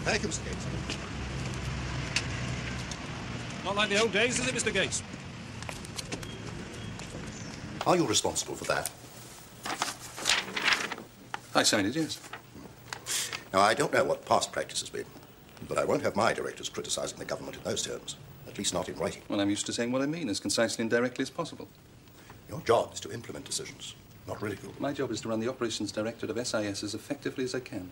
Thank you, Mr. Gates. Not like the old days, is it, Mr. Gates? Are you responsible for that? I signed it, yes. Now, I don't know what past practice has been, but I won't have my directors criticizing the government in those terms, at least not in writing. Well, I'm used to saying what I mean as concisely and directly as possible. Your job is to implement decisions, not ridicule. My job is to run the operations directorate of SIS as effectively as I can,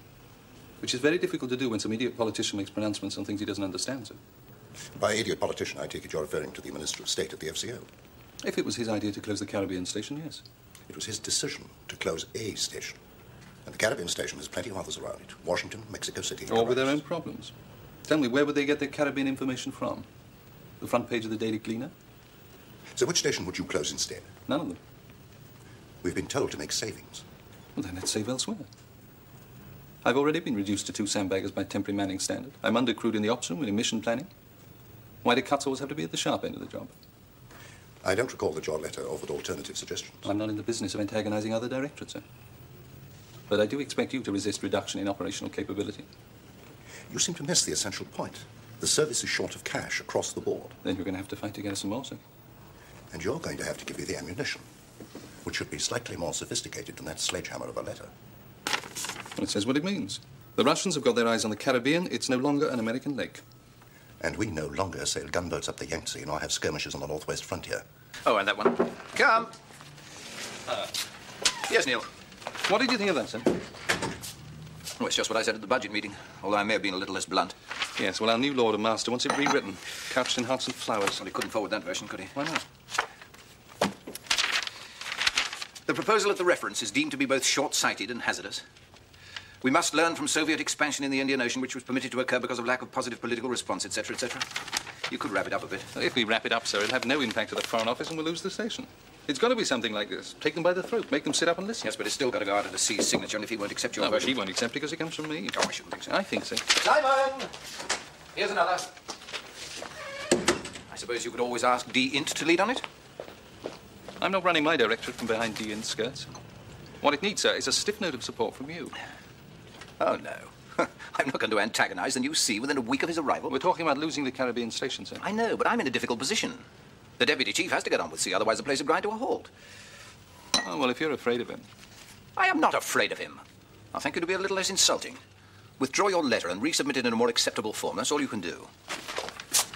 which is very difficult to do when some idiot politician makes pronouncements on things he doesn't understand, sir. By idiot politician, I take it you're referring to the Minister of State at the FCO. If it was his idea to close the Caribbean station, yes. It was his decision to close a station. And the Caribbean station has plenty of others around it. Washington, Mexico City. All with their own problems. Tell me, where would they get their Caribbean information from? The front page of the Daily Cleaner? So which station would you close instead? None of them. We've been told to make savings. Well, then let's save elsewhere. I've already been reduced to 2 Sandbaggers by temporary manning standard. I'm undercrewed in the ops room with emission planning. Why do cuts always have to be at the sharp end of the job? I don't recall that your letter offered alternative suggestions. I'm not in the business of antagonizing other directorates, sir. But I do expect you to resist reduction in operational capability. You seem to miss the essential point. The service is short of cash across the board. Then you're going to have to fight to get us some more, sir. And you're going to have to give me the ammunition, which should be slightly more sophisticated than that sledgehammer of a letter. Well, it says what it means. The Russians have got their eyes on the Caribbean. It's no longer an American lake. And we no longer sail gunboats up the Yangtze nor have skirmishes on the northwest frontier. Oh, and that one. Come. Yes, Neil. What did you think of that, sir? Well, it's just what I said at the budget meeting, although I may have been a little less blunt. Yes, well, our new Lord and Master wants it rewritten, couched in hearts and flowers. Well, he couldn't forward that version, could he? Why not? The proposal at the reference is deemed to be both short-sighted and hazardous. We must learn from Soviet expansion in the Indian Ocean, which was permitted to occur because of lack of positive political response, etc., etc. You could wrap it up a bit. If we wrap it up, sir, it'll have no impact on the Foreign Office and we'll lose the station. It's got to be something like this. Take them by the throat, make them sit up and listen. Yes, but it's still got to go out of the C's signature, and if he won't accept your version... He won't accept because it comes from me. Oh, I shouldn't think so. I think so. Simon! Here's another. I suppose you could always ask D. Int to lead on it? I'm not running my directorate from behind D in skirts. What it needs, sir, is a stiff note of support from you. Oh, no. I'm not going to antagonize the new C within a week of his arrival. We're talking about losing the Caribbean station, sir. I know, but I'm in a difficult position. The deputy chief has to get on with C, otherwise the place will grind to a halt. Oh, well, if you're afraid of him. I am not afraid of him. I think it'll be a little less insulting. Withdraw your letter and resubmit it in a more acceptable form. That's all you can do.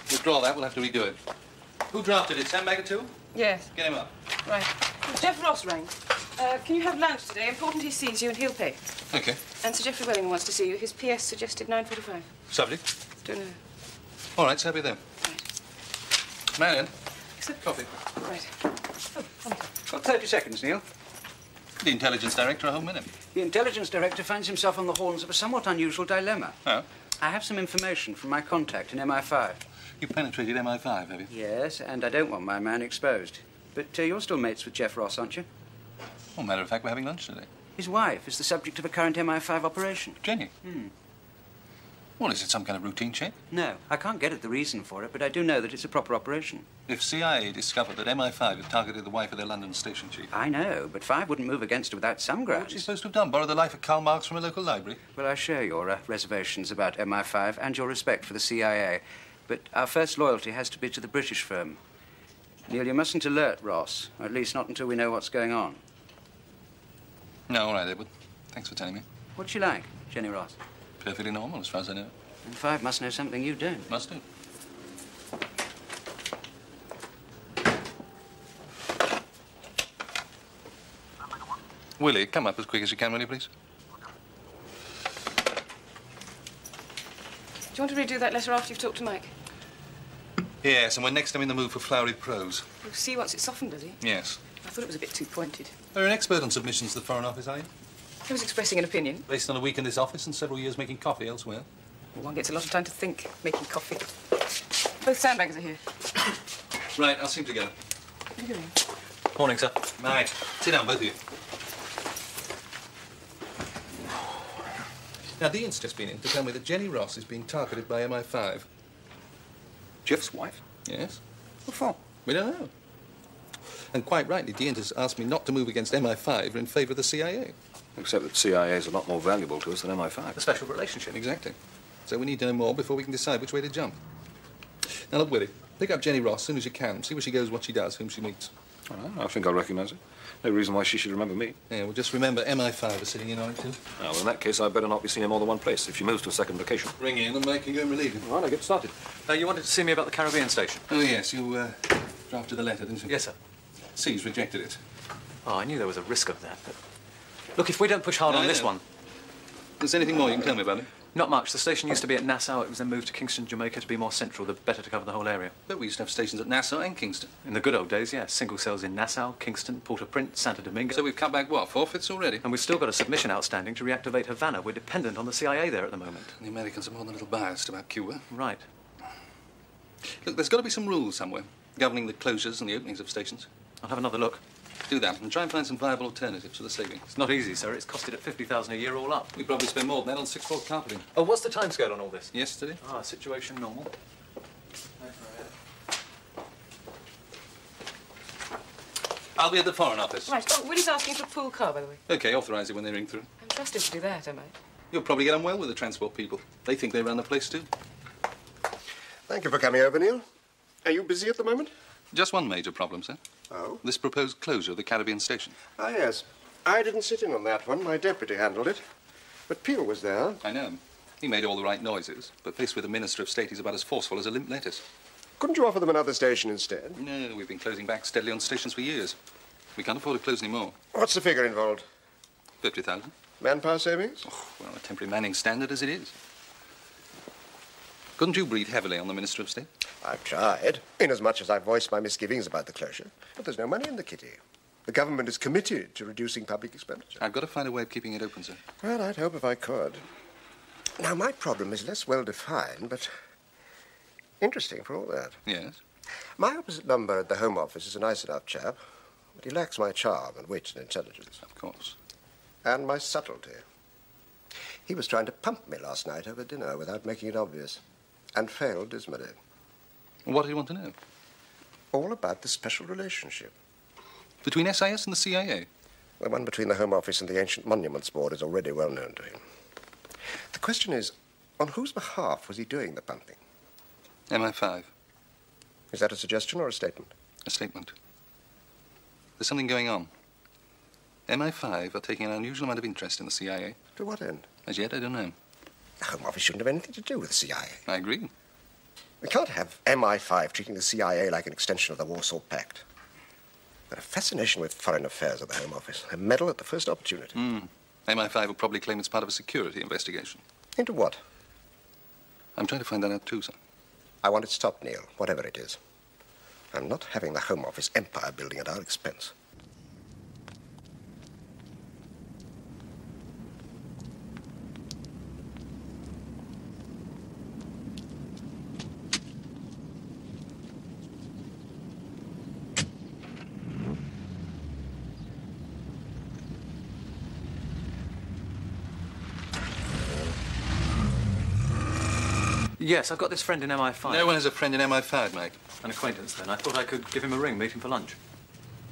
Withdraw that, we'll have to redo it. Who drafted it? Sandbagger 2? Yes. Get him up. Right. Jeff Ross rang. Can you have lunch today? Important he sees you and he'll pay. Okay. And Sir Geoffrey Wellingham wants to see you. His PS suggested 9:45. Subject? Don't know. All right, so I'll be there. Right. Marion, Except... coffee. Right. Oh, thank you. Got 30 seconds, Neil. The intelligence director, a whole minute. The intelligence director finds himself on the horns of a somewhat unusual dilemma. Oh? I have some information from my contact in MI5. You penetrated MI5, have you? Yes, and I don't want my man exposed. But you're still mates with Jeff Ross, aren't you? Well, matter of fact, we're having lunch today. His wife is the subject of a current MI5 operation. Jenny? Well, is it some kind of routine check? No, I can't get at the reason for it, but I do know that it's a proper operation. If CIA discovered that MI5 had targeted the wife of their London station chief... I know, but 5 wouldn't move against her without some grounds. What's she supposed to have done? Borrow the life of Karl Marx from a local library? Well, I share your reservations about MI5 and your respect for the CIA. But our first loyalty has to be to the British firm. Neil, you mustn't alert Ross, or at least not until we know what's going on. No, all right, Edward. Thanks for telling me. What's she like, Jenny Ross? Perfectly normal, as far as I know. And 5 must know something you don't. Must do. Willie, come up as quick as you can, will you, please? Do you want to redo that letter after you've talked to Mike? Yes, and when next I'm in the mood for flowery prose. You'll see once it's softened, does he? Yes. I thought it was a bit too pointed. You're an expert on submissions to the Foreign Office, are you? He was expressing an opinion. Based on a week in this office and several years making coffee elsewhere. Well, one gets a lot of time to think, making coffee. Both Sandbaggers are here. Right, I'll see them together. What are you doing? Morning, sir. Night. Sit down, both of you. Now, Dean's just been in to tell me that Jenny Ross is being targeted by MI5. Jeff's wife? Yes. What for? We don't know. And quite rightly, Dean has asked me not to move against MI5 in favour of the CIA. Except that CIA is a lot more valuable to us than MI5. A special relationship. Exactly. So we need to know more before we can decide which way to jump. Now, look, Willie, pick up Jenny Ross as soon as you can. See where she goes, what she does, whom she meets. All right, I think I'll recognise her. No reason why she should remember me. Yeah, well, just remember MI5 is sitting in on it, too. Oh, well, in that case, I'd better not be seen in more than one place if she moves to a second location. Ring in and make you go and relieve him. All right, I'll get started. You wanted to see me about the Caribbean station? Oh, yes, you drafted the letter, didn't you? Yes, sir. C's rejected it. Oh, I knew there was a risk of that, but... Look, if we don't push hard on this one... There's anything more you can tell me about it? Not much. The station used to be at Nassau. It was then moved to Kingston, Jamaica to be more central, the better to cover the whole area. But we used to have stations at Nassau and Kingston. In the good old days, yeah. Single cells in Nassau, Kingston, Port-au-Prince, Santo Domingo. So we've cut back, what, 4/5 already? And we've still got a submission outstanding to reactivate Havana. We're dependent on the CIA there at the moment. The Americans are more than a little biased about Cuba. Right. Look, there's got to be some rules somewhere governing the closures and the openings of stations. I'll have another look. Do that and try and find some viable alternatives for the saving. It's not easy, sir. It's costed at $50,000 a year all up. We probably spend more than that on sixth-floor carpeting. Oh, what's the timescale on all this? Yesterday? Ah, situation normal. I'll be at the Foreign Office. Right. Oh, Willie's asking for a pool car, by the way. OK, authorise it when they ring through. I'm trusted to do that, am I? You'll probably get on well with the transport people. They think they run the place, too. Thank you for coming over, Neil. Are you busy at the moment? Just one major problem, sir. Oh? This proposed closure of the Caribbean station. Ah, yes. I didn't sit in on that one. My deputy handled it. But Peel was there. I know. He made all the right noises, but faced with a Minister of State, he's about as forceful as a limp lettuce. Couldn't you offer them another station instead? No, we've been closing back steadily on stations for years. We can't afford to close any more. What's the figure involved? 50,000. Manpower savings? Oh, well, a temporary manning standard as it is. Couldn't you breathe heavily on the Minister of State? I've tried, inasmuch as I've voiced my misgivings about the closure. But there's no money in the kitty. The government is committed to reducing public expenditure. I've got to find a way of keeping it open, sir. Well, I'd hope if I could. Now, my problem is less well-defined, but interesting for all that. Yes? My opposite number at the Home Office is a nice enough chap, but he lacks my charm and wit and intelligence. Of course. And my subtlety. He was trying to pump me last night over dinner without making it obvious, and failed dismally. What do you want to know? All about the special relationship. Between SIS and the CIA? The one between the Home Office and the Ancient Monuments Board is already well known to him. The question is, on whose behalf was he doing the pumping? MI5. Is that a suggestion or a statement? A statement. There's something going on. MI5 are taking an unusual amount of interest in the CIA. To what end? As yet, I don't know. The Home Office shouldn't have anything to do with the CIA. I agree. We can't have MI5 treating the CIA like an extension of the Warsaw Pact. Got a fascination with foreign affairs at the Home Office. They meddle at the first opportunity. MI5 will probably claim it's part of a security investigation. Into what? I'm trying to find that out too, sir. I want it stopped, Neil, whatever it is. I'm not having the Home Office empire building at our expense. Yes, I've got this friend in MI5. No one has a friend in MI5, Mike. An acquaintance, then. I thought I could give him a ring, meet him for lunch.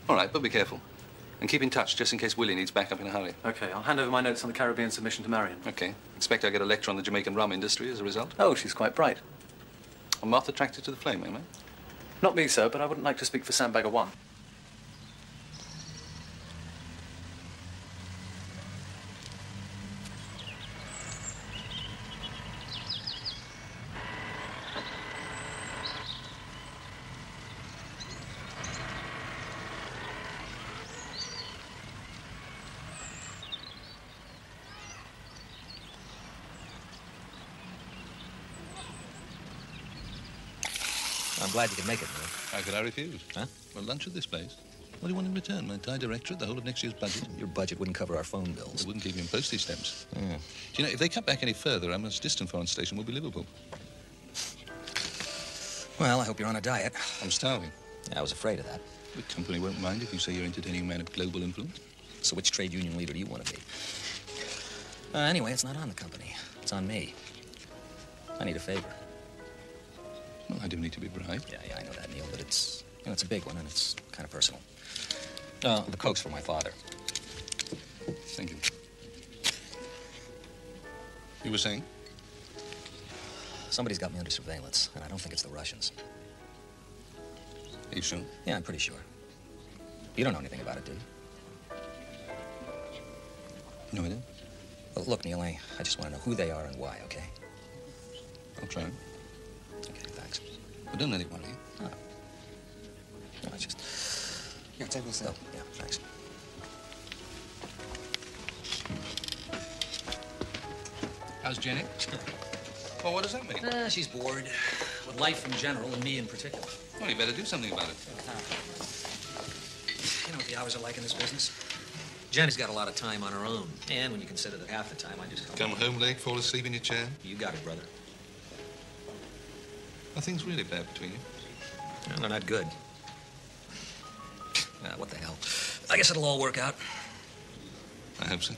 All right, but be careful. And keep in touch, just in case Willie needs backup in a hurry. OK, I'll hand over my notes on the Caribbean submission to Marion. OK. Expect I get a lecture on the Jamaican rum industry as a result. Oh, she's quite bright. A moth attracted to the flame, eh, mate? Not me, sir, but I wouldn't like to speak for Sandbagger 1. I'm glad you could make it, man. How could I refuse? Huh? Well, lunch at this place. What do you want in return? My entire directorate, the whole of next year's budget? Your budget wouldn't cover our phone bills. It wouldn't keep you in postage stamps. Yeah. Do you know, if they cut back any further, our most distant foreign station will be Liverpool. Well, I hope you're on a diet. I'm starving. Yeah, I was afraid of that. The company won't mind if you say you're entertaining a man of global influence. So which trade union leader do you want to be? Anyway, it's not on the company. It's on me. I need a favor. Well, I do need to be bribed. Yeah, I know that, Neil, but it's, it's a big one, and it's kind of personal. The Coke's for my father. Thank you. You were saying? Somebody's got me under surveillance, and I don't think it's the Russians. Are you sure? Yeah, I'm pretty sure. You don't know anything about it, do you? No, I don't. Well, look, Neil, I just want to know who they are and why, okay? I'll try. Okay, thanks. But don't let it worry you. No, it's just... Yeah, take this Oh, yeah, thanks. How's Jenny? Well, what does that mean? She's bored with life in general and me in particular. Well, you better do something about it. You know what the hours are like in this business? Jenny's got a lot of time on her own. And when you consider that half the time I just Come home late, fall asleep in your chair. You got it, brother. Are things really bad between you? No, they're not good. What the hell? I guess it'll all work out. I hope so.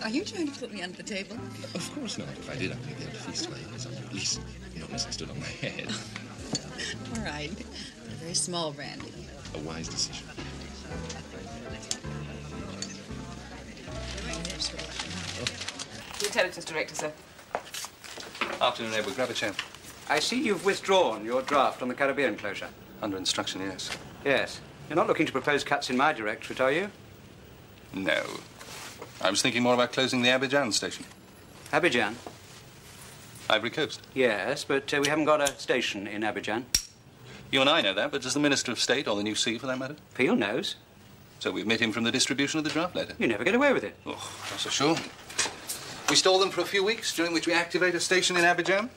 Are you trying to put me under the table? Of course not. If I did, I'd be there to feast while you was on your lease. You know, unless I stood on my head. All right. A very small brandy. A wise decision. The intelligence director, sir. Afternoon, Edward. Grab a chair. I see you've withdrawn your draft on the Caribbean closure. Under instruction, yes. Yes. You're not looking to propose cuts in my directorate, are you? No. I was thinking more about closing the Abidjan station. Abidjan? Ivory Coast. Yes, but we haven't got a station in Abidjan. You and I know that, but does the Minister of State, or the new C for that matter? Peel knows. So we omit him from the distribution of the draft letter. You never get away with it. Oh, not so sure. We stall them for a few weeks, during which we activate a station in Abidjan.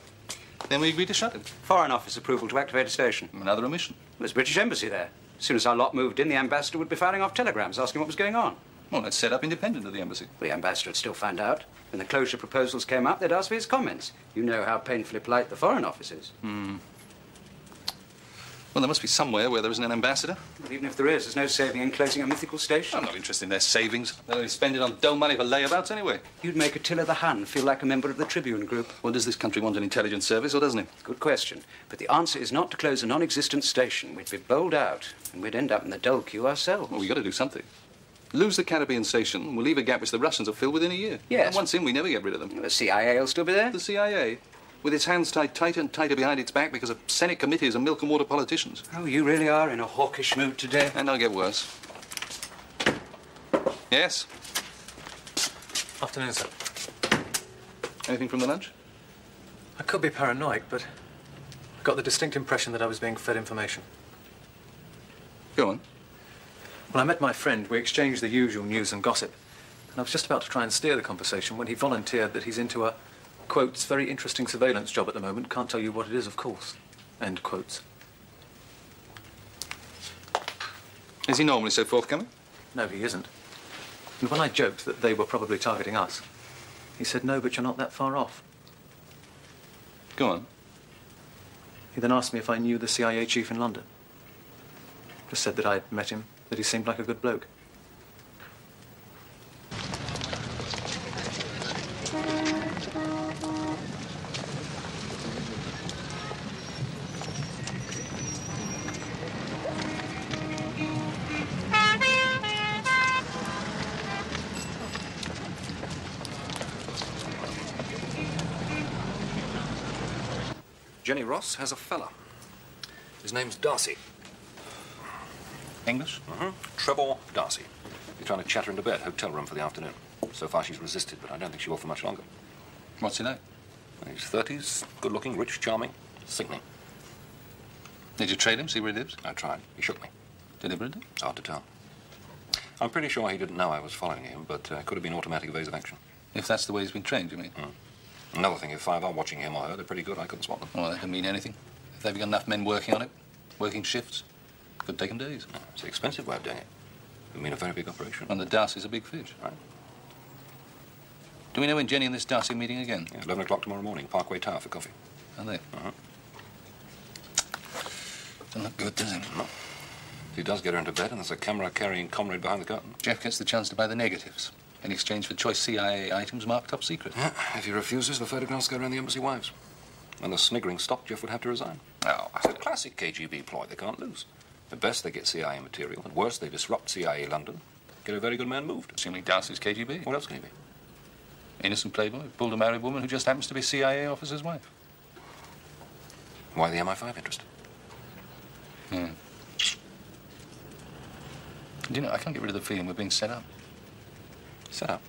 Then we agree to shut it. Foreign Office approval to activate a station. Another omission. There's a British embassy there. As soon as our lot moved in, the ambassador would be firing off telegrams asking what was going on. Well, that's set up independent of the embassy. The ambassador would still find out. When the closure proposals came up, they'd ask for his comments. You know how painfully polite the Foreign Office is. Well, there must be somewhere where there isn't an ambassador. But even if there is, there's no saving in closing a mythical station. I'm not interested in their savings. They'll only spend it on dull money for layabouts anyway. You'd make Attila the Hun feel like a member of the Tribune Group. Well, does this country want an intelligence service, or doesn't it? Good question. But the answer is not to close a non-existent station. We'd be bowled out, and we'd end up in the dole queue ourselves. Well, we've got to do something. Lose the Caribbean station, we'll leave a gap which the Russians will fill within a year. Yes. And once in, we never get rid of them. The CIA will still be there? The CIA? With its hands tied tighter and tighter behind its back because of Senate committees and milk and water politicians. Oh, you really are in a hawkish mood today. And I'll get worse. Yes? Afternoon, sir. Anything from the lunch? I could be paranoid, but I got the distinct impression that I was being fed information. Go on. When I met my friend, we exchanged the usual news and gossip. And I was just about to try and steer the conversation when he volunteered that he's into a, quotes, very interesting surveillance job at the moment. Can't tell you what it is, of course. End quotes. Is he normally so forthcoming? No, he isn't. And when I joked that they were probably targeting us, he said, no, but you're not that far off. Go on. He then asked me if I knew the CIA chief in London. Just said that I'd met him, that he seemed like a good bloke. Jenny Ross has a fella. His name's Darcy. English? Trevor Darcy. He's trying to chat her into bed, hotel room for the afternoon. So far she's resisted, but I don't think she will for much longer. What's he like? He's 30s, good-looking, rich, charming, sickening. Did you trade him, see where he lives? I tried. He shook me. Deliberately? Hard to tell. I'm pretty sure he didn't know I was following him, but could have been automatic evasive action. If that's the way he's been trained, you mean? Another thing, if 5 are watching him or her, they're pretty good. I couldn't swap them. Well, that can mean anything. If they've got enough men working on it, working shifts, could take them days. It's an expensive way of doing it. It would mean a very big operation. And the Darcy's a big fish. Right. Do we know when Jenny and this Darcy are meeting again? Yeah, 11 o'clock tomorrow morning, Parkway Tower for coffee. Are they? Doesn't look good, does it? No. He does get her into bed, and there's a camera-carrying comrade behind the curtain. Jeff gets the chance to buy the negatives in exchange for choice CIA items marked top secret. Yeah, if he refuses, the photographs go around the embassy wives. When the sniggering stopped, Jeff would have to resign. Oh. It's a classic KGB ploy they can't lose. At best, they get CIA material. At worst, they disrupt CIA London, get a very good man moved. Assuming Darcy's KGB. What else can he be? Innocent playboy, pulled a married woman who just happens to be a CIA officer's wife. Why the MI5 interest? Yeah. Do you know, I can't get rid of the feeling we're being set up. Set up?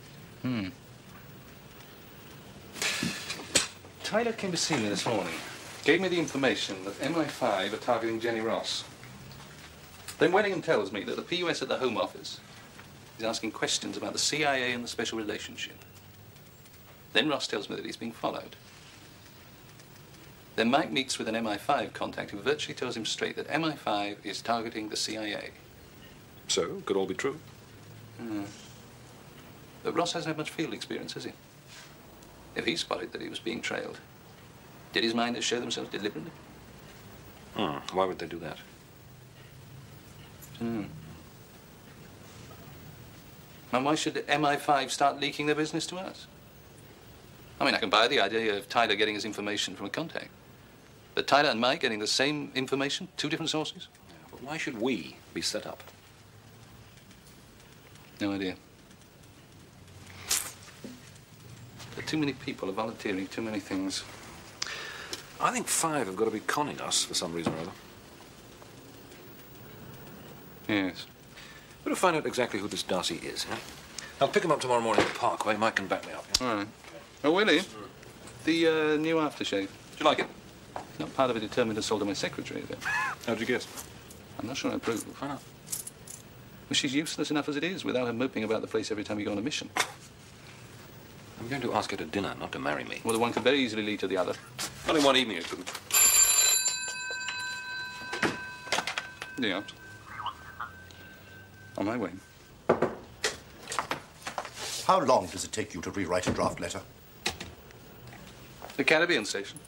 Tyler came to see me this morning. Gave me the information that MI5 are targeting Jenny Ross. Then Wellingham tells me that the PUS at the Home Office is asking questions about the CIA and the special relationship. Then Ross tells me that he's being followed. Then Mike meets with an MI5 contact who virtually tells him straight that MI5 is targeting the CIA. So, could all be true. But Ross hasn't had much field experience, has he? If he spotted that he was being trailed, did his minders show themselves deliberately? Why would they do that? And why should MI5 start leaking their business to us? I mean, I can buy the idea of Tyler getting his information from a contact. But Tyler and Mike getting the same information, two different sources? Yeah, but why should we be set up? No idea. But too many people are volunteering too many things. I think 5 have got to be conning us for some reason or other. Yes. Better find out exactly who this Darcy is, yeah? I'll pick him up tomorrow morning at the Parkway. Mike can back me up. Yeah? All right. Oh, Willie, the new aftershave. Do you like it? It's not part of a determined assault on my secretary, is it? How'd you guess? I'm not sure I approve. Why not? Well, she's useless enough as it is without her moping about the place every time you go on a mission. I'm going to ask her to dinner, not to marry me. Well, the one could very easily lead to the other. Only one evening it couldn't. Yeah. On my way. How long does it take you to rewrite a draft letter? The Caribbean station.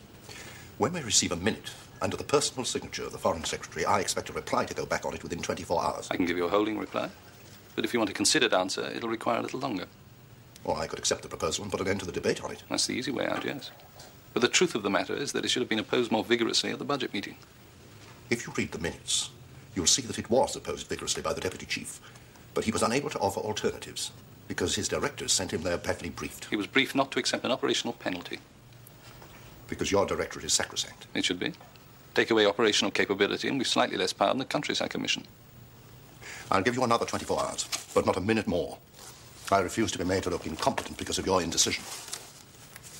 When we receive a minute under the personal signature of the Foreign Secretary, I expect a reply to go back on it within 24 hours. I can give you a holding reply. But if you want a considered answer, it'll require a little longer. Or I could accept the proposal and put an end to the debate on it. That's the easy way out, yes. But the truth of the matter is that it should have been opposed more vigorously at the budget meeting. If you read the minutes, you'll see that it was opposed vigorously by the Deputy Chief, but he was unable to offer alternatives because his directors sent him there badly briefed. He was briefed not to accept an operational penalty. Because your directorate is sacrosanct. It should be. Take away operational capability and we've slightly less power than the Countryside Commission. I'll give you another 24 hours, but not a minute more. I refuse to be made to look incompetent because of your indecision.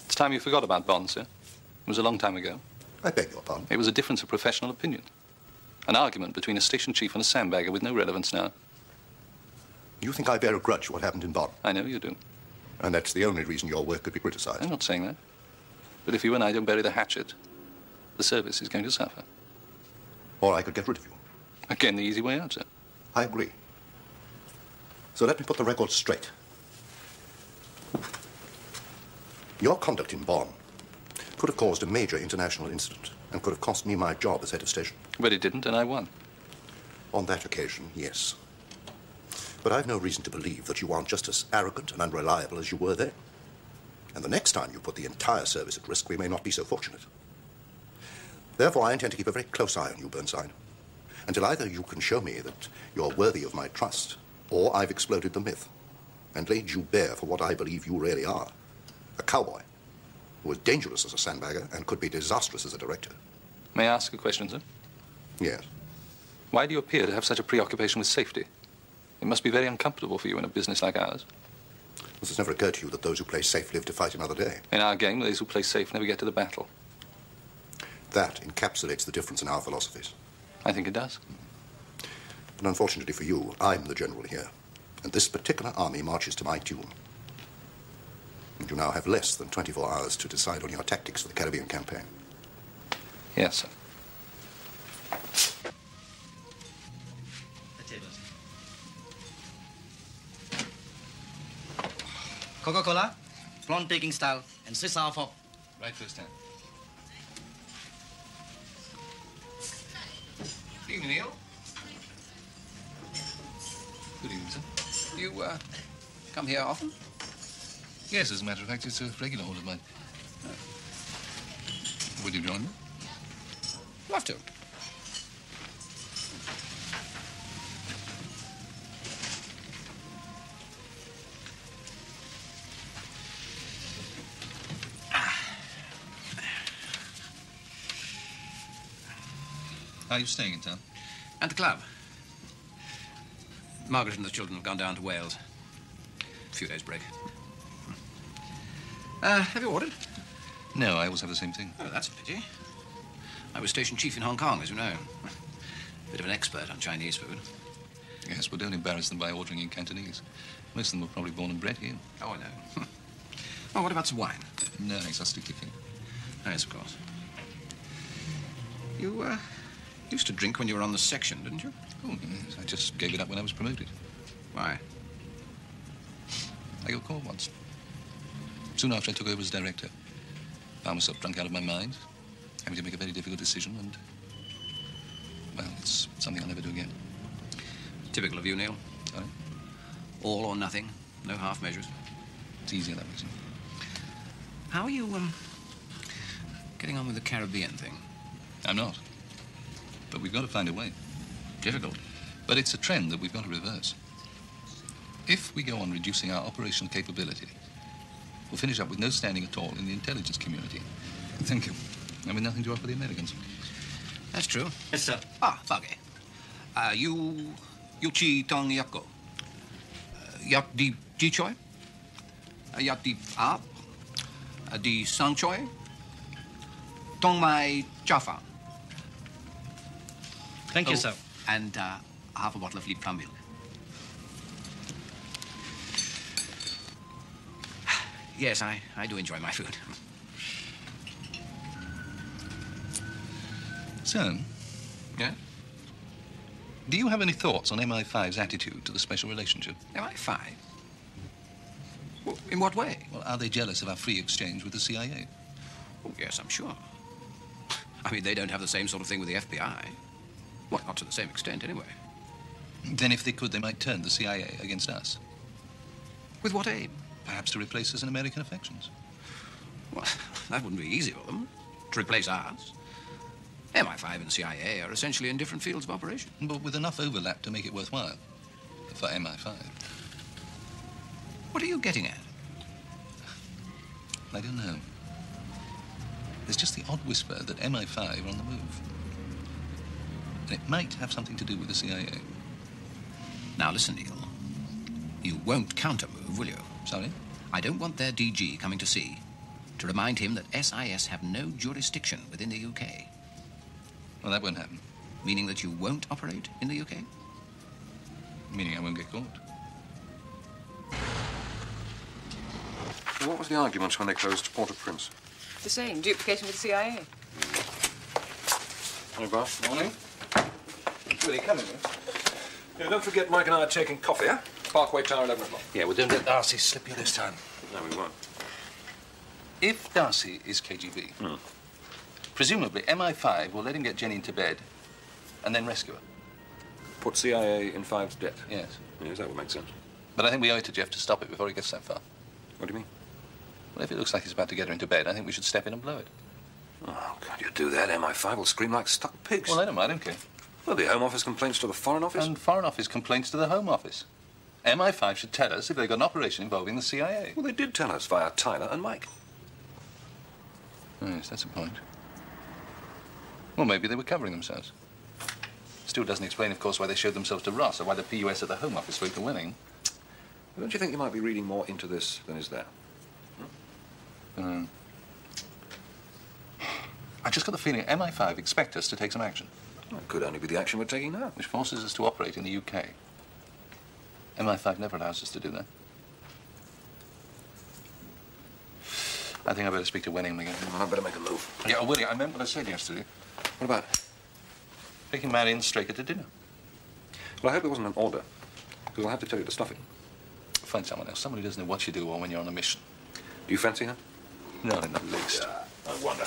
It's time you forgot about Bond, sir. It was a long time ago. I beg your pardon. It was a difference of professional opinion. An argument between a station chief and a sandbagger with no relevance now. You think I bear a grudge for what happened in Bonn? I know you do. And that's the only reason your work could be criticized. I'm not saying that. But if you and I don't bury the hatchet, the service is going to suffer. Or I could get rid of you. Again, the easy way out, sir. I agree. So let me put the record straight. Your conduct in Bonn could have caused a major international incident and could have cost me my job as head of station. But it didn't, and I won. On that occasion, yes. But I've no reason to believe that you aren't just as arrogant and unreliable as you were then. And the next time you put the entire service at risk, we may not be so fortunate. Therefore, I intend to keep a very close eye on you, Burnside, until either you can show me that you're worthy of my trust, or I've exploded the myth and laid you bare for what I believe you really are. A cowboy who is dangerous as a sandbagger and could be disastrous as a director. May I ask a question, sir? Yes. Why do you appear to have such a preoccupation with safety? It must be very uncomfortable for you in a business like ours. Well, it's never occurred to you that those who play safe live to fight another day. In our game, those who play safe never get to the battle. That encapsulates the difference in our philosophies. I think it does. But unfortunately for you, I'm the general here. And this particular army marches to my tune. And you now have less than 24 hours to decide on your tactics for the Caribbean campaign. Yes, sir. Coca-Cola, blonde taking style, and Swiss sour fork. Right first time. Good evening, Neil. Good evening, sir. You, come here often? Yes, as a matter of fact, it's a regular order of mine. Will you join me? Love to. How are you staying in town? At the club. Margaret and the children have gone down to Wales. A few days' break. Have you ordered? No, I always have the same thing. Oh, that's a pity. I was station chief in Hong Kong, as you know. Bit of an expert on Chinese food. Yes, but don't embarrass them by ordering in Cantonese. Most of them were probably born and bred here. Oh, I know. Oh, what about some wine? No, thanks, I'll stick to tea. Yes, of course. You, used to drink when you were on the section, didn't you? Oh, yes, I just gave it up when I was promoted. Why? I got caught once. Soon after I took over as director. Found myself drunk out of my mind, having to make a very difficult decision, and... well, it's something I'll never do again. Typical of you, Neil. Sorry? All or nothing, no half measures. It's easier that way, isn't it? How are you, getting on with the Caribbean thing? I'm not. But we've got to find a way. Difficult. But it's a trend that we've got to reverse. If we go on reducing our operational capability, we'll finish up with no standing at all in the intelligence community. Thank you. And with nothing to offer the Americans. That's true. Yes, sir. Bagay. You chi tong yakko. Yak di choi. Yak di di sang choi. Tong mai jaffa. Thank you, sir. And half a bottle of leaf plum milk. Yes, I do enjoy my food. So, Yeah? do you have any thoughts on MI5's attitude to the special relationship? MI5? Well, in what way? Well, are they jealous of our free exchange with the CIA? Oh, yes, I'm sure. I mean, they don't have the same sort of thing with the FBI. Well, not to the same extent, anyway. Then if they could, they might turn the CIA against us. With what aim? Perhaps to replace us in American affections. Well, that wouldn't be easy for them, to replace us. MI5 and CIA are essentially in different fields of operation. But with enough overlap to make it worthwhile. For MI5. What are you getting at? I don't know. There's just the odd whisper that MI5 are on the move. And it might have something to do with the CIA. Now, listen, Neil. You won't counter-move, will you? Sorry? I don't want their DG coming to see to remind him that SIS have no jurisdiction within the UK. Well, that won't happen. Meaning that you won't operate in the UK? Meaning I won't get caught. So what was the argument when they closed Port-au-Prince? The same, duplicating with the CIA. Hey, boss. Morning. Will you come in? Yeah, don't forget Mike and I are taking coffee, huh? Parkway Tower, 11 o'clock. Yeah, well, don't let Darcy slip you this time. No, we won't. If Darcy is KGB, presumably MI5 will let him get Jenny into bed and then rescue her. Put CIA in Five's debt. Yes. Yes, that would make sense. But I think we owe it to Jeff to stop it before he gets that far. What do you mean? Well, if it looks like he's about to get her into bed, I think we should step in and blow it. Oh, God, you do that, MI5 will scream like stuck pigs. Well, I don't care. Well, the Home Office complaints to the Foreign Office. And Foreign Office complaints to the Home Office. MI5 should tell us if they've got an operation involving the CIA. Well, they did tell us via Tyler and Mike. Oh, yes, that's a point. Well, maybe they were covering themselves. Still doesn't explain, of course, why they showed themselves to Ross or why the PUS at the Home Office faked the wedding. Well, don't you think you might be reading more into this than is there? I just got the feeling MI5 expect us to take some action. Well, it could only be the action we're taking now. Which forces us to operate in the UK. MI5 never allows us to do that. I think I better speak to Wenning again. Well, I better make a move. Yeah, Willie, I meant what I said yesterday. What about it? Taking Marion Straker to dinner. Well, I hope it wasn't an order, because I'll have to tell you to stuff it. Find someone else. Someone who doesn't know what you do or when you're on a mission. Do you fancy her? Not in the least. I wonder.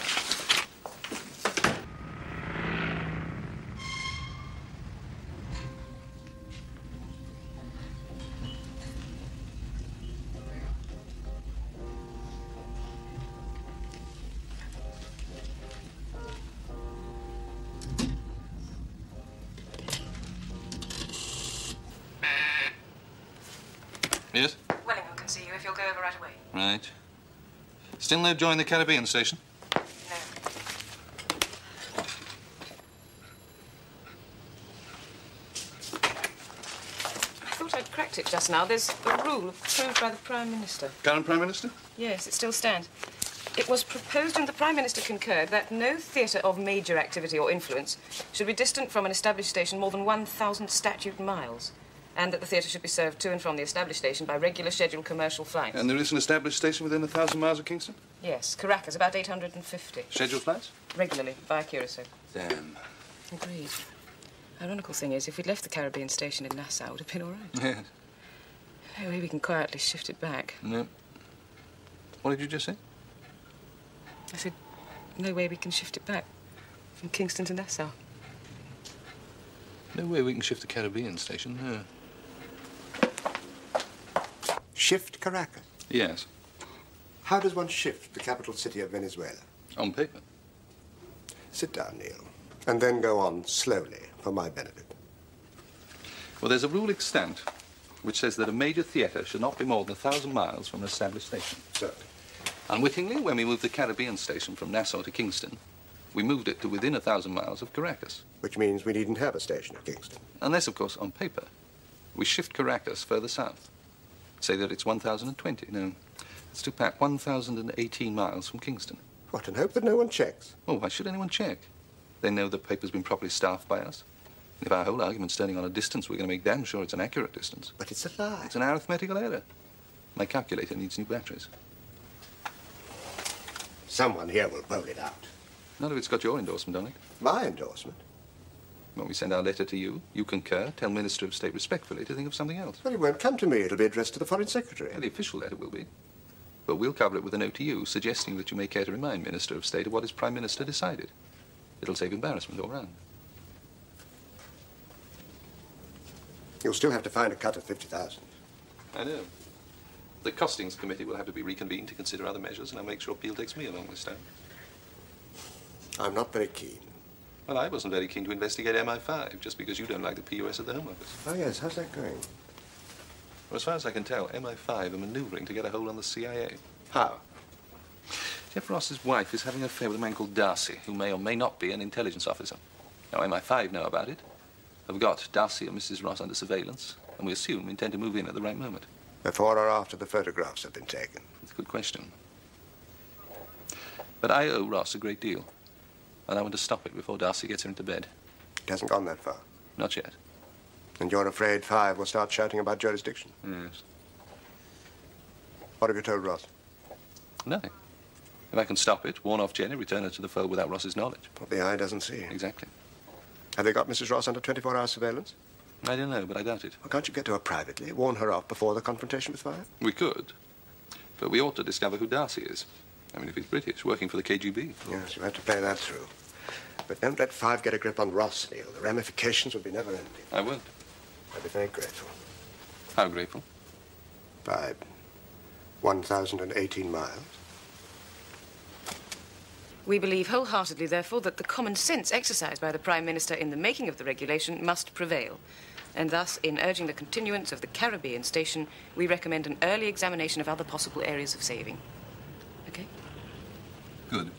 Yes? Wellingham can see you if you'll go over right away. Right. Still no joy in the Caribbean station? No. cracked it just now. There's a rule approved by the Prime Minister. Current Prime Minister? Yes, it still stands. It was proposed and the Prime Minister concurred that no theatre of major activity or influence should be distant from an established station more than 1,000 statute miles, and that the theatre should be served to and from the established station by regular scheduled commercial flights. And there is an established station within 1,000 miles of Kingston? Yes, Caracas, about 850. Scheduled flights? Regularly, via Curacao. Damn. Agreed. Ironical thing is, if we'd left the Caribbean station in Nassau, it would have been all right. Yes. Maybe we can quietly shift it back. No. What did you just say? I said, no way we can shift it back from Kingston to Nassau. No way we can shift the Caribbean station, no. Shift Caracas? Yes. How does one shift the capital city of Venezuela? On paper. Sit down, Neil, and then go on slowly for my benefit. Well, there's a rule extant which says that a major theatre should not be more than 1,000 miles from an established station. Certainly. Unwittingly, when we moved the Caribbean station from Nassau to Kingston, we moved it to within 1,000 miles of Caracas. Which means we needn't have a station at Kingston. Unless, of course, on paper, we shift Caracas further south. Say that it's 1,020. No, it's to pack 1,018 miles from Kingston. What, and hope that no one checks? Oh, why should anyone check? They know the paper's been properly staffed by us. If our whole argument's turning on a distance, we're going to make damn sure it's an accurate distance. But it's a lie. It's an arithmetical error. My calculator needs new batteries. Someone here will bowl it out. None of it's got your endorsement on it. My endorsement? When we send our letter to you, you concur, tell Minister of State respectfully to think of something else. Well, it won't come to me. It'll be addressed to the Foreign Secretary. Well, the official letter will be. But we'll cover it with a note to you, suggesting that you may care to remind Minister of State of what his Prime Minister decided. It'll save embarrassment all round. You'll still have to find a cut of 50,000. I know. The costings committee will have to be reconvened to consider other measures, and I'll make sure Peel takes me along this time. I'm not very keen. Well, I wasn't very keen to investigate MI5, just because you don't like the PUS at the Home Office. Oh, yes. How's that going? Well, as far as I can tell, MI5 are maneuvering to get a hold on the CIA. How? Jeff Ross's wife is having an affair with a man called Darcy, who may or may not be an intelligence officer. Now, MI5 know about it. Have got Darcy and Mrs. Ross under surveillance, and we assume intend to move in at the right moment. Before or after the photographs have been taken? It's a good question. But I owe Ross a great deal, and I want to stop it before Darcy gets her into bed. It hasn't gone that far. Not yet. And you're afraid Five will start shouting about jurisdiction? Yes. What have you told Ross? Nothing. If I can stop it, warn off Jenny, return her to the fold without Ross's knowledge. What the eye doesn't see. Exactly. Have they got Mrs. Ross under 24-hour surveillance? I don't know, but I doubt it. Well, can't you get to her privately, warn her off before the confrontation with Five? We could. But we ought to discover who Darcy is. I mean, if he's British, working for the KGB. Yes, you have to play that through. But don't let Five get a grip on Ross, Neil. The ramifications will be never-ending. I won't. I'll be very grateful. How grateful? By 1,018 miles. We believe wholeheartedly, therefore, that the common sense exercised by the Prime Minister in the making of the regulation must prevail. And thus, in urging the continuance of the Caribbean station, we recommend an early examination of other possible areas of saving. Okay? Good.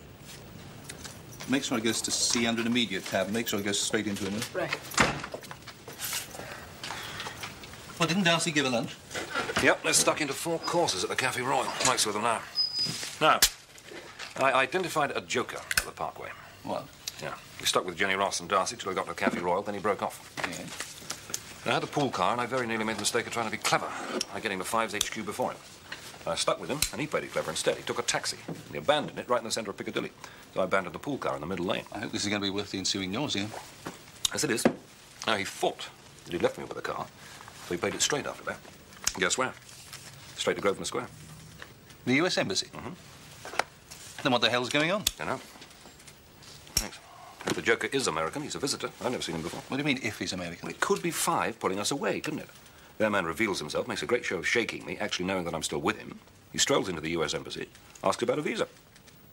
Make sure it goes to C under an immediate tab. Make sure it goes straight into him. Right. Well, didn't Darcy give a lunch? Yep, they're stuck into 4 courses at the Cafe Royal. Mike's with them now. Now, I identified a joker at the Parkway. What? Yeah. He stuck with Jenny Ross and Darcy till he got to the Cafe Royal, then he broke off. Yeah. I had the pool car, and I very nearly made the mistake of trying to be clever by getting to Five's HQ before him. I stuck with him, and he played it clever instead. He took a taxi, and he abandoned it right in the centre of Piccadilly. So I abandoned the pool car in the middle lane. I hope this is going to be worth the ensuing nausea. Yes, it is. Now, he fought that he'd left me with the car, so he paid it straight after that. Guess where? Straight to Grosvenor Square. The US Embassy? Mm-hmm. Then what the hell's going on? You know. Thanks. If the joker is American, he's a visitor. I've never seen him before. What do you mean, if he's American? Well, it could be Five pulling us away, couldn't it? Their man reveals himself, makes a great show of shaking me, actually knowing that I'm still with him. He strolls into the US Embassy, asks about a visa.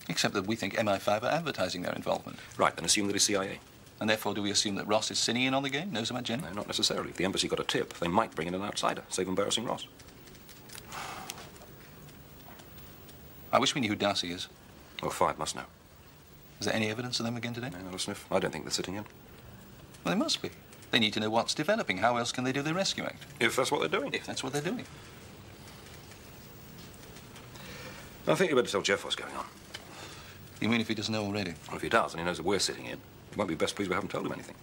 Except that we think MI5 are advertising their involvement. Right, then assume that he's CIA. And therefore, do we assume that Ross is sinning in on the game, knows about Jenny? No, not necessarily. If the embassy got a tip, they might bring in an outsider, save embarrassing Ross. I wish we knew who Darcy is. Well, Five must know. Is there any evidence of them again today? No, not a sniff. I don't think they're sitting in. Well, they must be. They need to know what's developing. How else can they do the rescue act? If that's what they're doing. If that's what they're doing. I think you better tell Jeff what's going on. You mean if he doesn't know already? Well, if he does, and he knows that we're sitting in, he won't be best pleased we haven't told him anything.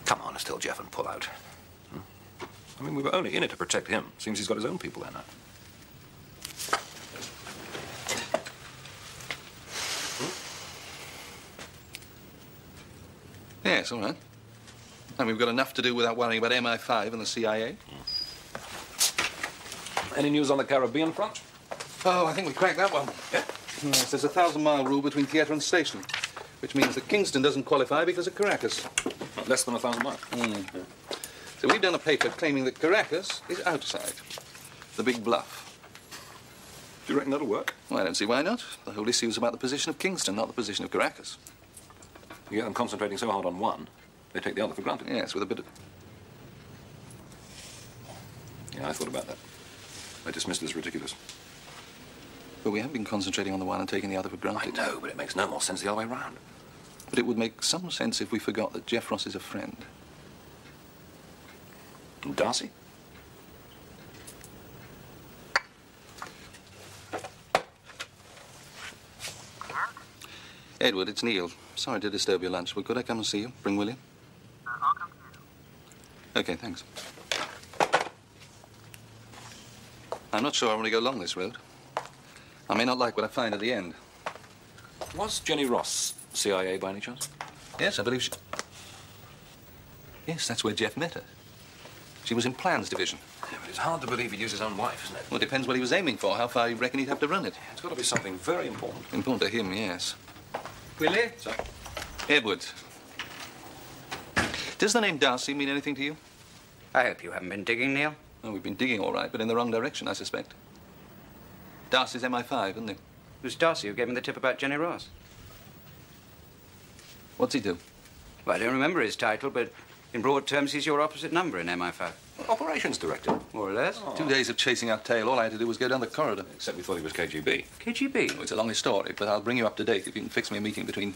Come on, let's tell Jeff and pull out. I mean, we were only in it to protect him. Seems he's got his own people there now. Yes, all right. And we've got enough to do without worrying about MI5 and the CIA. Any news on the Caribbean front? Oh, I think we cracked that one. Yeah. Yes, there's a 1,000-mile rule between theatre and station, which means that Kingston doesn't qualify because of Caracas. Less than 1,000 miles. So we've done a paper claiming that Caracas is outside. The big bluff. Do you reckon that'll work? Well, I don't see why not. The whole issue is about the position of Kingston, not the position of Caracas. You get them concentrating so hard on one, they take the other for granted. Yes, with a bit of... Yeah, I thought about that. I dismissed it as ridiculous. But we have been concentrating on the one and taking the other for granted. I know, but it makes no more sense the other way round. But it would make some sense if we forgot that Jeff Ross is a friend. And Darcy? Edward, it's Neil. Sorry to disturb your lunch, but could I come and see you? Bring William? I'll come to you. Okay, thanks. I'm not sure I want to go along this road. I may not like what I find at the end. Was Jenny Ross CIA by any chance? Yes, I believe she... Yes, that's where Jeff met her. She was in Plans Division. Yeah, but it's hard to believe he'd use his own wife, isn't it? Well, it depends what he was aiming for, how far you reckon he'd have to run it. It's got to be something very important. Important to him, yes. Willie? So? Edward. Does the name Darcy mean anything to you? I hope you haven't been digging, Neil. Oh, we've been digging all right, but in the wrong direction, I suspect. Darcy's MI5, isn't he? It was Darcy who gave me the tip about Jenny Ross. What's he do? Well, I don't remember his title, but in broad terms, he's your opposite number in MI5. Operations director. More or less. Oh. 2 days of chasing our tail. All I had to do was go down the corridor. Except we thought he was KGB. KGB? Oh, it's a long story, but I'll bring you up to date if you can fix me a meeting between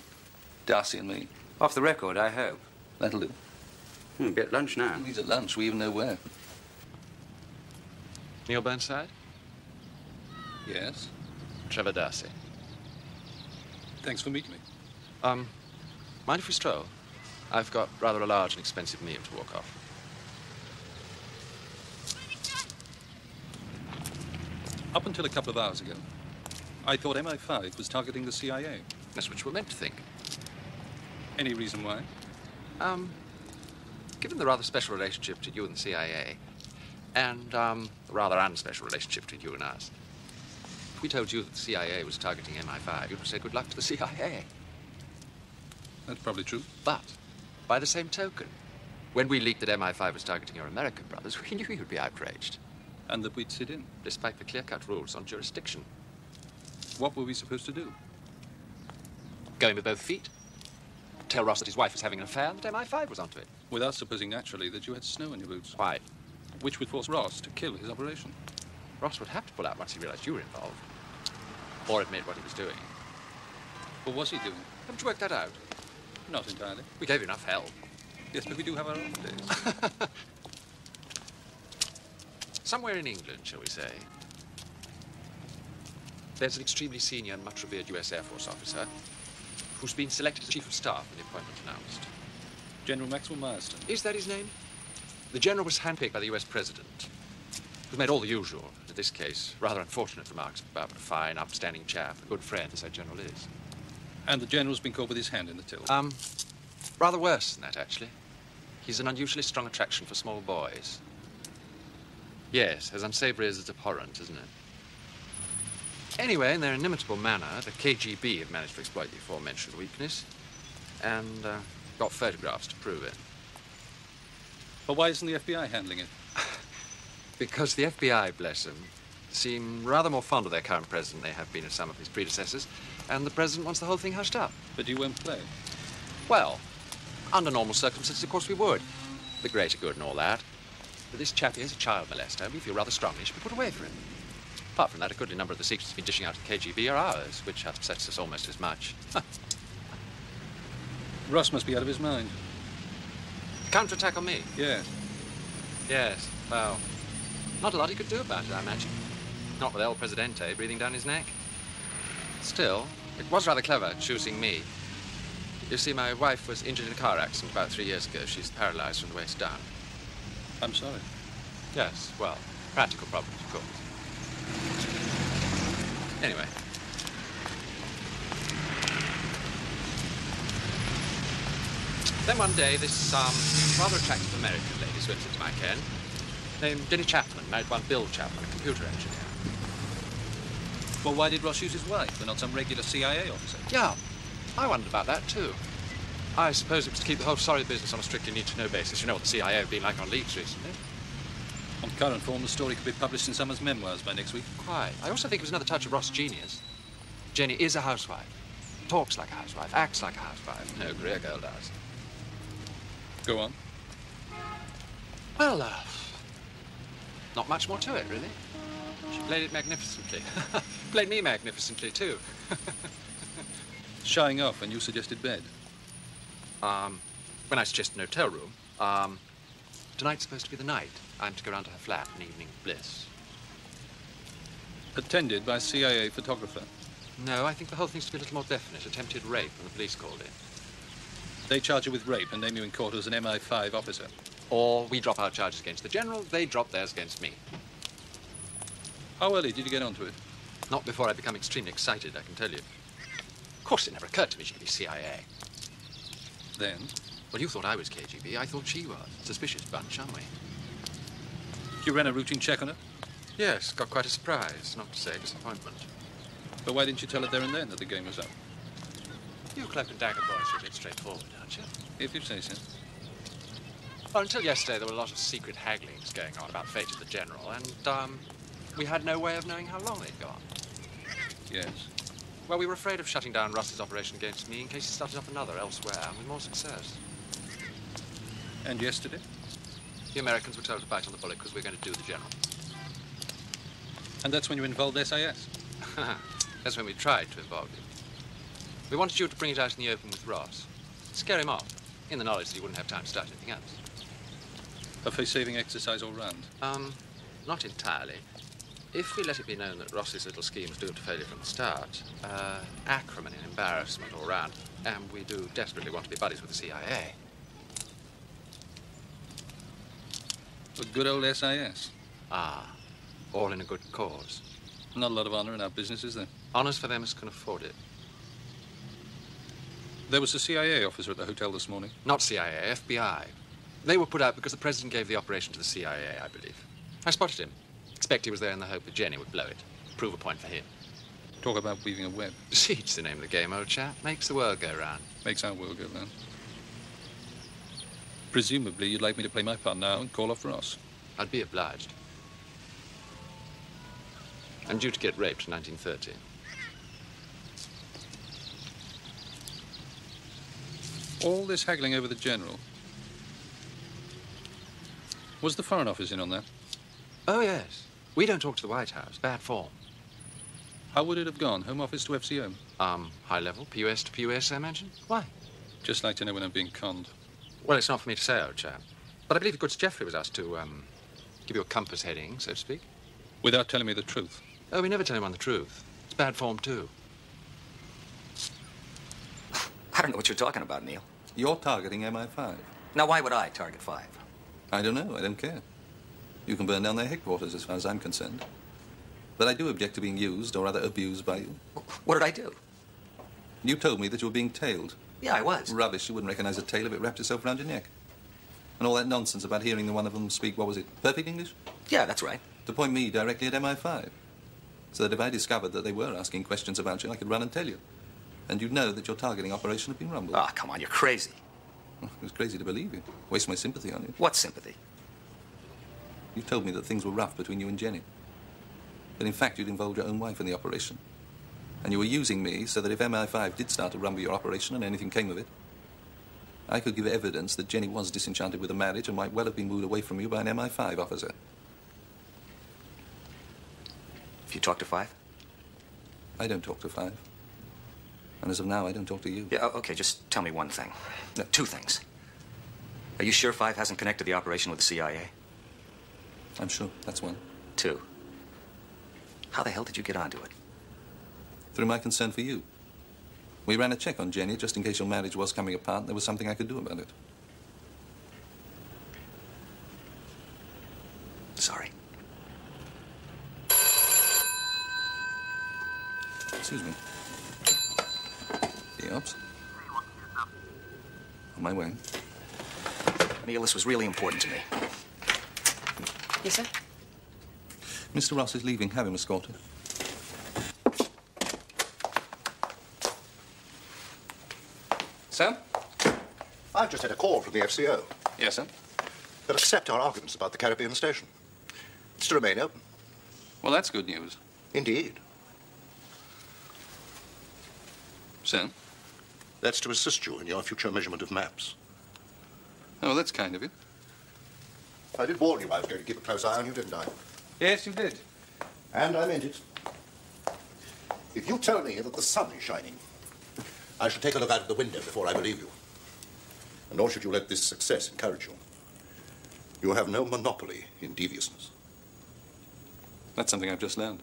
Darcy and me. Off the record, I hope. That'll do. Be at lunch now. He's at lunch. We even know where. Neil Burnside? Yes? Trevor Darcy. Thanks for meeting me. Mind if we stroll? I've got rather a large and expensive meal to walk off. Up until a couple of hours ago, I thought MI5 was targeting the CIA. That's what you were meant to think. Any reason why? Given the rather special relationship between you and the CIA, and the rather unspecial relationship between you and us, if we told you that the CIA was targeting MI5, you'd have said good luck to the CIA. That's probably true. But, by the same token, when we leaked that MI5 was targeting your American brothers, we knew you'd be outraged. And that we'd sit in. Despite the clear-cut rules on jurisdiction. What were we supposed to do? Go in with both feet. Tell Ross that his wife was having an affair, and that MI5 was onto it. Without supposing naturally that you had snow on your boots. Why? Which would force Ross to kill his operation. Ross would have to pull out once he realized you were involved. Or admit what he was doing. What was he doing? Haven't you worked that out? Not entirely. We gave you enough help. Yes, but we do have our own days. Somewhere in England, shall we say, there's an extremely senior and much revered U.S. Air Force officer who's been selected as Chief of Staff when the appointment announced. General Maxwell Marston. Is that his name? The general was handpicked by the U.S. President, who made all the usual, in this case, rather unfortunate remarks about what a fine, upstanding chap, a good friend, as our general is. And the general's been caught with his hand in the till. Rather worse than that, actually. He's an unusually strong attraction for small boys. Yes, as unsavory as it's abhorrent, isn't it? Anyway, in their inimitable manner, the KGB have managed to exploit the aforementioned weakness and got photographs to prove it. But why isn't the FBI handling it? Because the FBI, bless them, seem rather more fond of their current president than they have been of some of his predecessors, and the president wants the whole thing hushed up. But you won't play? Well, under normal circumstances, of course we would. The greater good and all that. But this chap here is a child molester, and we feel rather strongly he should be put away for him. Apart from that, a goodly number of the secrets he's been dishing out to the KGB are ours, which upsets us almost as much. Ross must be out of his mind. Counterattack on me? Yes. Yes, well, not a lot he could do about it, I imagine. Not with El Presidente breathing down his neck. Still, it was rather clever, choosing me. You see, my wife was injured in a car accident about 3 years ago. She's paralyzed from the waist down. I'm sorry. Yes, well, practical problems, of course. Anyway. Then one day, this rather attractive American lady swims into my ken, named Jenny Chapman, married one Bill Chapman, a computer engineer. Well, why did Ross use his wife and not some regular CIA officer? Yeah, I wondered about that, too. I suppose it was to keep the whole sorry business on a strictly need-to-know basis. You know what the CIA have been like on leaks recently. On current form, the story could be published in someone's memoirs by next week. Quite. I also think it was another touch of Ross' genius. Jenny is a housewife. Talks like a housewife, acts like a housewife. No career girl does. Go on. Well, not much more to it, really. She played it magnificently. Played me magnificently, too. Shying off when you suggested bed. When I suggested an hotel room, tonight's supposed to be the night. I'm to go round to her flat, an evening of bliss. Attended by a CIA photographer. No, I think the whole thing's to be a little more definite. Attempted rape when the police called in. They charge you with rape and name you in court as an MI5 officer. Or we drop our charges against the general, they drop theirs against me. How early did you get onto it? Not before I become extremely excited, I can tell you. Of course, it never occurred to me she could be CIA. Then? Well, you thought I was KGB. I thought she was. Suspicious bunch, aren't we? You ran a routine check on her? Yes, got quite a surprise, not to say disappointment. But why didn't you tell her there and then that the game was up? You cloak and dagger boys are a bit straightforward, aren't you? If you say so. Well, until yesterday, there were a lot of secret hagglings going on about fate of the general, and, we had no way of knowing how long they'd go on. Yes. Well, we were afraid of shutting down Russ's operation against me in case he started up another elsewhere, and with more success. And yesterday? The Americans were told to bite on the bullet because we were going to do the general. And that's when you involved SIS? That's when we tried to involve you. We wanted you to bring it out in the open with Ross. Scare him off, in the knowledge that he wouldn't have time to start anything else. A face-saving exercise all round? Not entirely. If we let it be known that Ross's little scheme was doomed to failure from the start, acrimony and embarrassment all round, and we do desperately want to be buddies with the CIA. A good old SIS? Ah, all in a good cause. Not a lot of honor in our business, is there? Honors for them as can afford it. There was a CIA officer at the hotel this morning. Not CIA, FBI. They were put out because the president gave the operation to the CIA, I believe. I spotted him. Expect he was there in the hope that Jenny would blow it. Prove a point for him. Talk about weaving a web. Deceit's the name of the game, old chap. Makes the world go round. Makes our world go round. Presumably, you'd like me to play my part now and call off Ross. I'd be obliged. I'm due to get raped in 1930. All this haggling over the general. Was the Foreign Office in on that? Oh, yes. We don't talk to the White House. Bad form. How would it have gone? Home Office to FCO? High level. PUS to PUS, I imagine. Why? Just like to know when I'm being conned. Well, it's not for me to say, old chap. But I believe Goods Jeffrey was asked to, give you a compass heading, so to speak. Without telling me the truth? Oh, we never tell anyone the truth. It's bad form, too. I don't know what you're talking about, Neil. You're targeting MI5. Now, why would I target 5? I don't know. I don't care. You can burn down their headquarters as far as I'm concerned. But I do object to being used, or rather abused by you. What did I do? You told me that you were being tailed. Yeah, I was. Rubbish. You wouldn't recognize a tail if it wrapped itself around your neck. And all that nonsense about hearing the one of them speak, what was it, perfect English? Yeah, that's right. To point me directly at MI5. So that if I discovered that they were asking questions about you, I could run and tell you. And you'd know that your targeting operation had been rumbled. Ah, come on, you're crazy. Well, it was crazy to believe you. Waste my sympathy on you. What sympathy? You told me that things were rough between you and Jenny. But in fact, you'd involved your own wife in the operation. And you were using me so that if MI5 did start to rumble your operation and anything came of it, I could give evidence that Jenny was disenchanted with the marriage and might well have been wooed away from you by an MI5 officer. Have you talked to Five? I don't talk to Five. And as of now, I don't talk to you. Yeah, okay, just tell me one thing. No, two things. Are you sure Five hasn't connected the operation with the CIA? I'm sure. That's one. Two. How the hell did you get onto it? Through my concern for you. We ran a check on Jenny just in case your marriage was coming apart and there was something I could do about it. Sorry. Excuse me. Oops. On my way. Neil, this was really important to me. Yes, sir? Mr. Ross is leaving. Have him escorted. Sir? I've just had a call from the FCO. Yes, sir? They'll accept our arguments about the Caribbean station. It's to remain open. Well, that's good news. Indeed. Sir? That's to assist you in your future measurement of maps. Oh, that's kind of you. I did warn you I was going to keep a close eye on you, didn't I? Yes, you did. And I meant it. If you tell me that the sun is shining, I shall take a look out of the window before I believe you. And nor should you let this success encourage you. You have no monopoly in deviousness. That's something I've just learned.